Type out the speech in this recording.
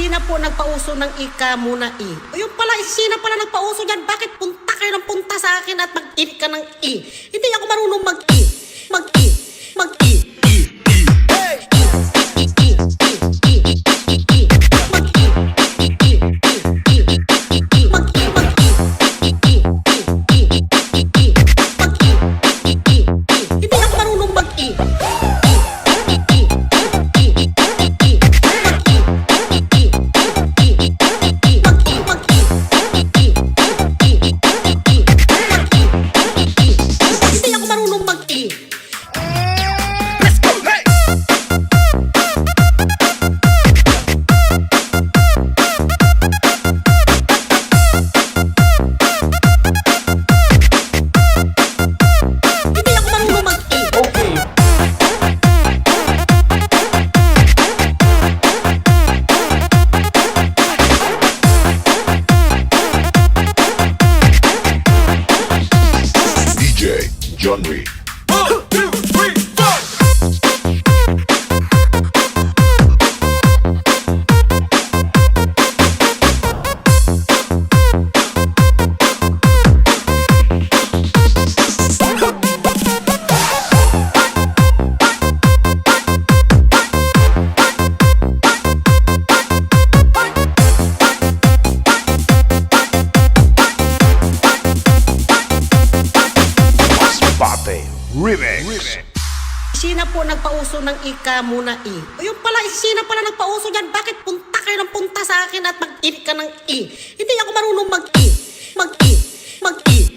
Sina po nagpauso ng ika muna i. O yung pala, sina pala nagpauso dyan. Bakit punta kayo ng punta sa akin at mag-i ka ng i? Hindi ako marunong mag-i. Mag-i. Mag-i. Genre. Remix. Sina po nagpauso ng ika muna i. O yung pala, sina pala nagpauso dyan. Bakit punta kayo ng punta sa akin at mag-i ka ng i? Hindi ako marunong mag-i. Mag-i. Mag-i.